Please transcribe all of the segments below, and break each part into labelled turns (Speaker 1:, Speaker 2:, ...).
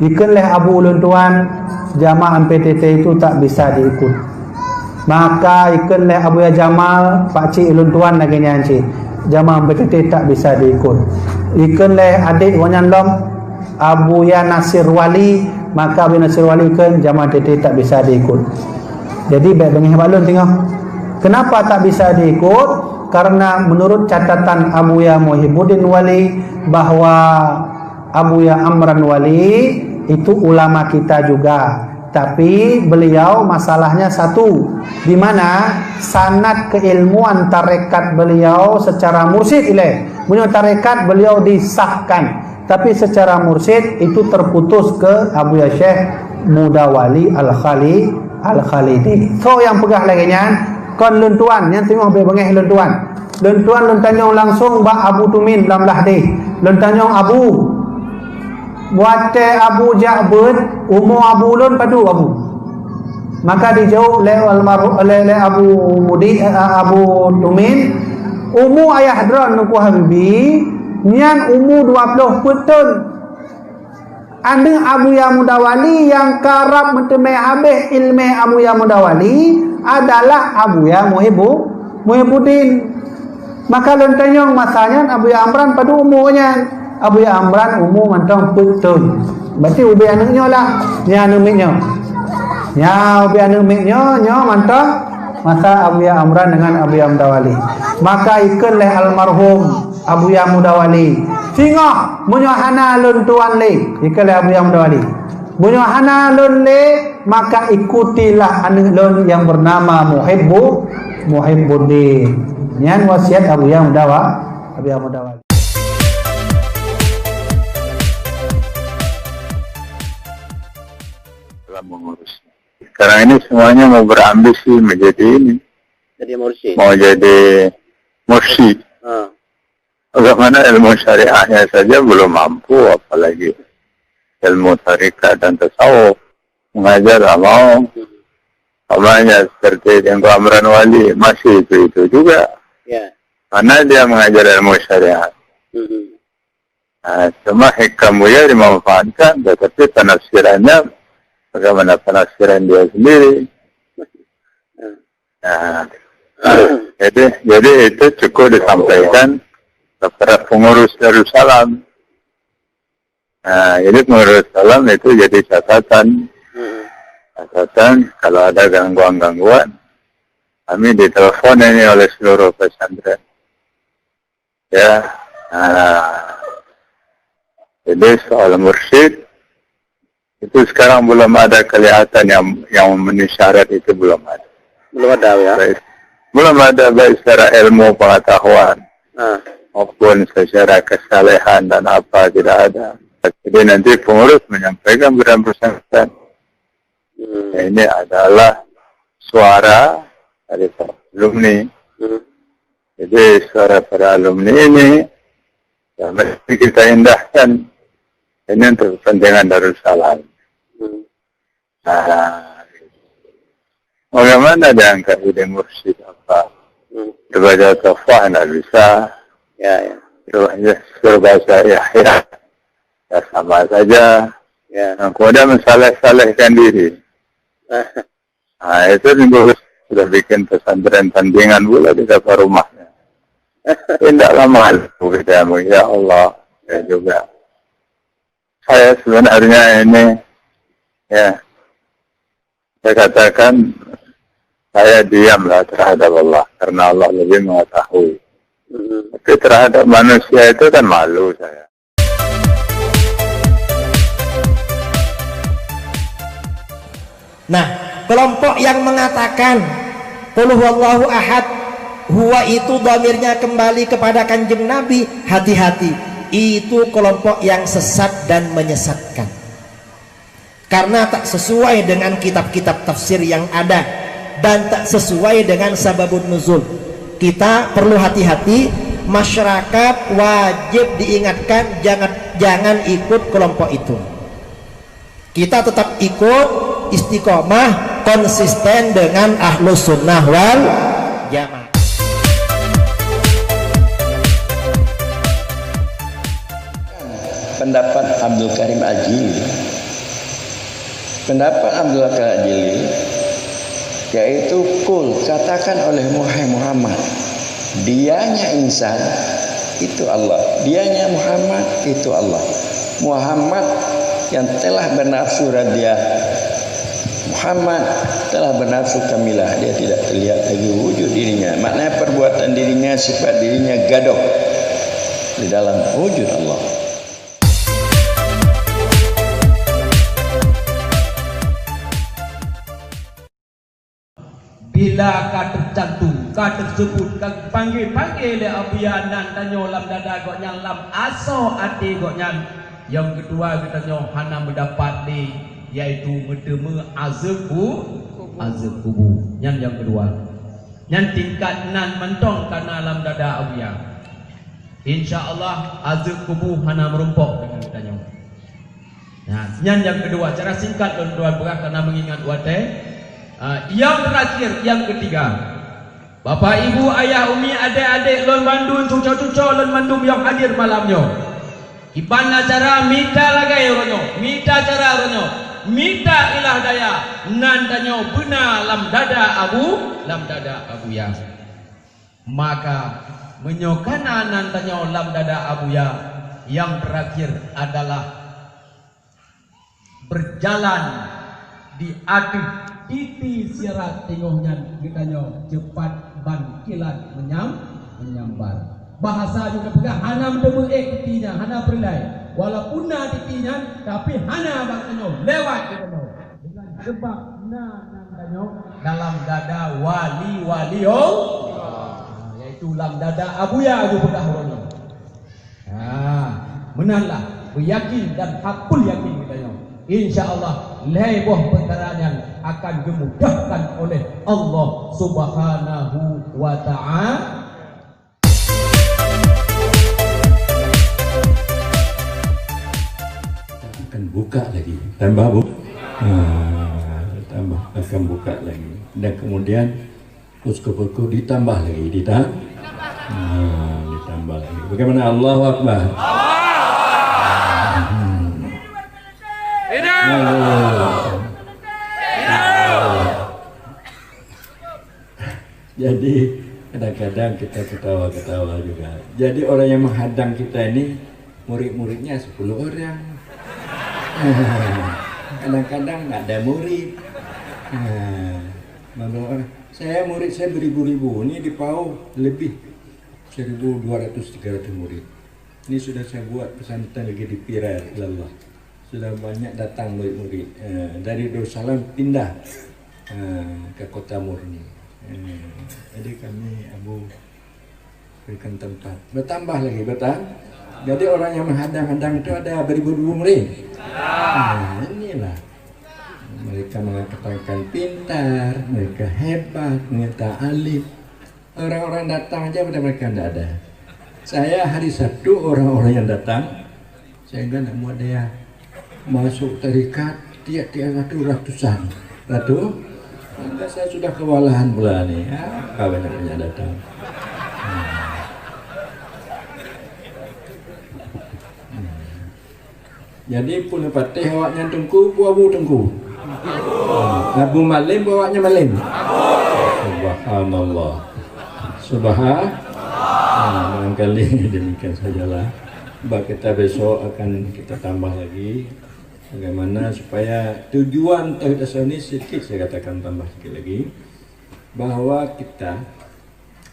Speaker 1: ikan leh abu ulun tuan jamaah MPTT itu tak bisa diikut. Maka ikan leh Abu Ya Jamal pakcik ulun tuan lagi nyanci jamaah MPTT tak bisa diikut. Ikan leh adik wanyan lom Abu Ya Nasir Wali, maka Abu Nasir Wali ikan jamaah MPTT tak bisa diikut. Jadi baik bengih balun tengok. Kenapa tak bisa diikut? Karena menurut catatan Abu Ya Muhibbuddin Wali bahwa Abu Ya Amran Wali itu ulama kita juga, tapi beliau masalahnya satu, di mana sanad keilmuan tarekat beliau secara mursyid punya tarekat beliau disahkan, tapi secara mursyid itu terputus ke Abu Ya Syekh Mudawali Al-Khalidi. So yang pegah lagi nya kon lentuan yang tengok bengeh lentuan tanyong langsung ba Abu Tumin lam lahdi tanyong Abu buat Abu Ja'bud umur Abu Ulun padu Abu, maka dijauh oleh Abu Mudi Abu Tumin umur ayah hadran nuku Habibi nyan umur 20 betul. Ada Abu Ya Mudawali yang karab mentemai habis ilmu Abu Ya Mudawali adalah Abu Ya Muhibbuddin. Maka lentanyong masanya Abu Ya Amran pada umurnya Abu Ya Amran umur mantang betul. Berarti ubi anaknya lah nya numiknya. Ya ubi anaknya nya mantang masa Abu Ya Amran dengan Abu Ya Mudawali. Maka ikut leh almarhum Abu Ya Mudawali. Tengok munyohana lun tuan le ikut leh Abu Ya Mudawali. Munyohana lun le maka ikutilah anak lun yang bernama Muhibbuddin. Yan wasiat Abu Ya Mudawali.
Speaker 2: Dalam mengurus. Sekarang ini semuanya mau berambisi menjadi ini.
Speaker 3: Jadi mursyid.
Speaker 2: Mau jadi mursyid. Bagaimana ilmu syariahnya saja belum mampu, apalagi ilmu tarikat dan tasawuf. Mengajar tak mau. Namanya seperti yang Amran Wali masih itu juga.
Speaker 3: Ya.
Speaker 2: Karena dia mengajar ilmu syariat. Cuma hikmahnya dimanfaatkan, tetapi penafsirannya bagaimana penafsiran dia sendiri. Jadi itu cukup disampaikan kepada pengurus Darussalam. Jadi pengurus Salam itu jadi catatan kalau ada gangguan-gangguan, kami ditelepon ini oleh seluruh pesantren. Ya, jadi soal mursyid itu sekarang belum ada kelihatan yang memenuhi syarat itu belum ada.
Speaker 3: Belum ada ya.
Speaker 2: Belum ada baik secara ilmu pengetahuan maupun secara kesalehan dan apa tidak ada. Jadi nanti pengurus menyampaikan kepada pesantren. Ini adalah suara dari alumni. Jadi suara para alumni ini ya, mesti kita indahkan. Ini untuk kepentingan Darussalam. Bagaimana diangkat ide mursyid apa? Berbaca tafah tidak bisa.
Speaker 3: Ya.
Speaker 2: Berbaca Yahya. Ya sama saja.
Speaker 3: Ya.
Speaker 2: Kemudian mensaleh-salehkan diri. Itu sudah bikin pesantren tandingan pula di depan rumahnya. Tidaklah malu kita, ya Allah. Ya juga. Saya sebenarnya ini, ya, saya katakan saya diamlah terhadap Allah karena Allah lebih mengetahui. Tapi terhadap manusia itu kan malu saya.
Speaker 4: Nah, kelompok yang mengatakan qul huwallahu ahad, huwa itu dhamirnya kembali kepada Kanjeng Nabi, hati-hati, itu kelompok yang sesat dan menyesatkan. Karena tak sesuai dengan kitab-kitab tafsir yang ada dan tak sesuai dengan sababun nuzul. Kita perlu hati-hati, masyarakat wajib diingatkan jangan ikut kelompok itu. Kita tetap ikut istiqomah konsisten dengan ahlus sunnah wal jamaah.
Speaker 5: Pendapat Abdul Karim Al-Jili pendapat Abdullah Al-Jili, yaitu kul, katakan oleh Muhammad, dianya insan itu Allah, dianya Muhammad itu Allah. Muhammad yang telah bernafsu radiah, Muhammad telah bernafsu kamilah, dia tidak terlihat lagi wujud dirinya, maknanya perbuatan dirinya, sifat dirinya gaduh di dalam wujud Allah.
Speaker 6: Bila ka tercantum, ka tersebut, ka panggil-panggil le abianan tanyo lam dada gok nyang lam aso ati gok nyang. Yang kedua kita nyo hana mendapat ni, yaitu medeme azab kubur. Yang kedua. Yang tingkat nan mentong kana lam dada abia. Insya-Allah azab kubur hana merumpok dengan kita nyo. Nah, yang kedua, cara singkat tuan-tuan berah karena mengingat wate. Yang terakhir, yang ketiga, Bapak Ibu, Ayah, Umi, adik-adik, lon bandun, cucu-cucu, lon bandung yang hadir malamnya. Ibana cara mita lagai ronyo, mita cara ronyo, mita ilah daya, nandanyo bena lam dada abu ya. Maka menyokana nandanyo lam dada abu ya. Yang terakhir adalah berjalan di atas titi sirat tengoknya kita nyo cepat ban kilat menyambar. Bahasa juga pegang hana mendemu titinya, hana berilai. Walaupun na titinya, tapi hana bangsanyo lewat kita nyo. Dengan sebab nyo dalam dada wali yaitu dalam dada abuya itu pegang horono. Menanlah beryakin dan hakul yakin kita nyo. InsyaAllah leboh perkaranya akan dimudahkan oleh Allah Subhanahu wa ta'ala.
Speaker 7: Akan buka lagi, tambah bu, tambah akan buka lagi, dan kemudian posko-posko ditambah lagi, ditambah lagi. Bagaimana? Allahu Akbar. Jadi kadang-kadang kita ketawa-ketawa juga. Jadi orang yang menghadang kita ini murid-muridnya 10 orang. Kadang-kadang nggak ada murid. Saya murid saya beribu-ribu. Ini di PAU lebih 1.200-300 murid. Ini sudah saya buat pesantren lagi di Pirar, ilallah. Sudah banyak datang murid-murid dari Darussalam pindah ke Kota Murni. Jadi kami Abu berikan tempat bertambah lagi jadi orang yang menghadang-hadang itu ada beribu-ribu murid. Inilah mereka mengatakan pintar, mereka hebat, mereka alim. Orang-orang datang aja pada mereka tidak ada. Saya hari Sabtu orang-orang yang datang saya enggak mau ada yang masuk tarikat tiap-tiap ratusan enggak, saya sudah kewalahan pula nih. Banyaknya datang. Jadi punya patih awaknya tengku, abu tengku. Abu malim bawanya malim. Subhanallah. Barangkali demikian sajalah. Kita besok akan kita tambah lagi bagaimana supaya tujuan tauhid ini sedikit saya katakan tambah sedikit lagi, bahwa kita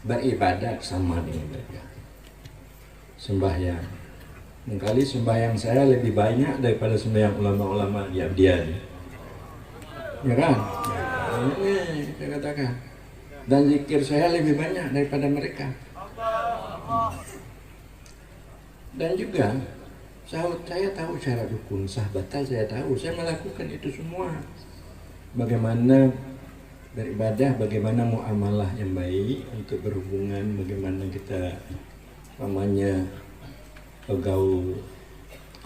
Speaker 7: beribadat sama dengan mereka. Sembahyang, mengkali sembahyang saya lebih banyak daripada sembahyang ulama-ulama di Abdian, ya kan? Ini saya katakan. Dan zikir saya lebih banyak daripada mereka. Dan juga saya tahu cara dukun sah batal, saya tahu, saya melakukan itu semua. Bagaimana beribadah, bagaimana muamalah yang baik untuk berhubungan, bagaimana kita namanya bergaul,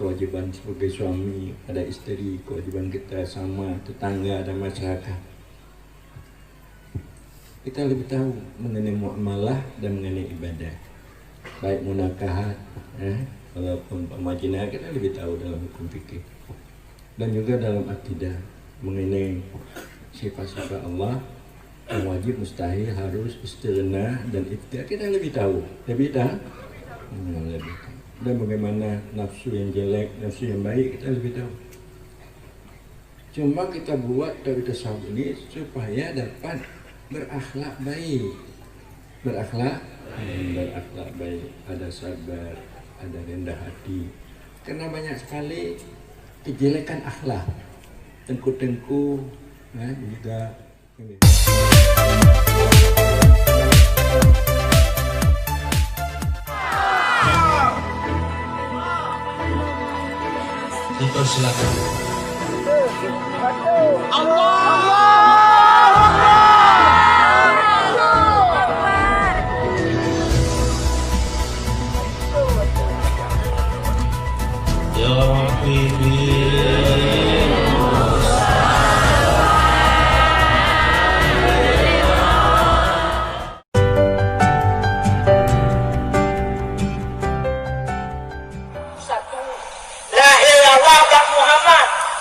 Speaker 7: kewajiban sebagai suami pada istri, kewajiban kita sama tetangga dan masyarakat. Kita lebih tahu mengenai muamalah dan mengenai ibadah, baik munakahat, walaupun pemajinah kita lebih tahu dalam hukum fikih dan juga dalam akidah. mengenai sifat-sifat Allah yang wajib, mustahil, harus, istighna dan ikhtiar kita lebih tahu, lebih tahu. Dan bagaimana nafsu yang jelek, nafsu yang baik kita lebih tahu. Cuma kita buat dari tasawuf ini supaya dapat berakhlak baik, berakhlak baik, ada sabar, ada rendah hati. Karena banyak sekali kejelekan akhlak, tengku-tengku, juga.
Speaker 6: Dipersilakan. Ya Rabbi.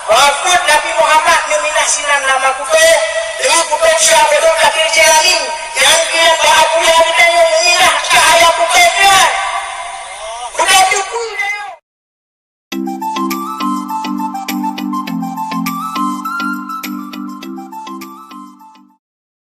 Speaker 8: Wafat Nabi Muhammad meminasinan nama kupe dengan kupe syabedon akhir jalanin yang kira tak aku yang ditanya menginah cahaya kupe dia. Udah cukup.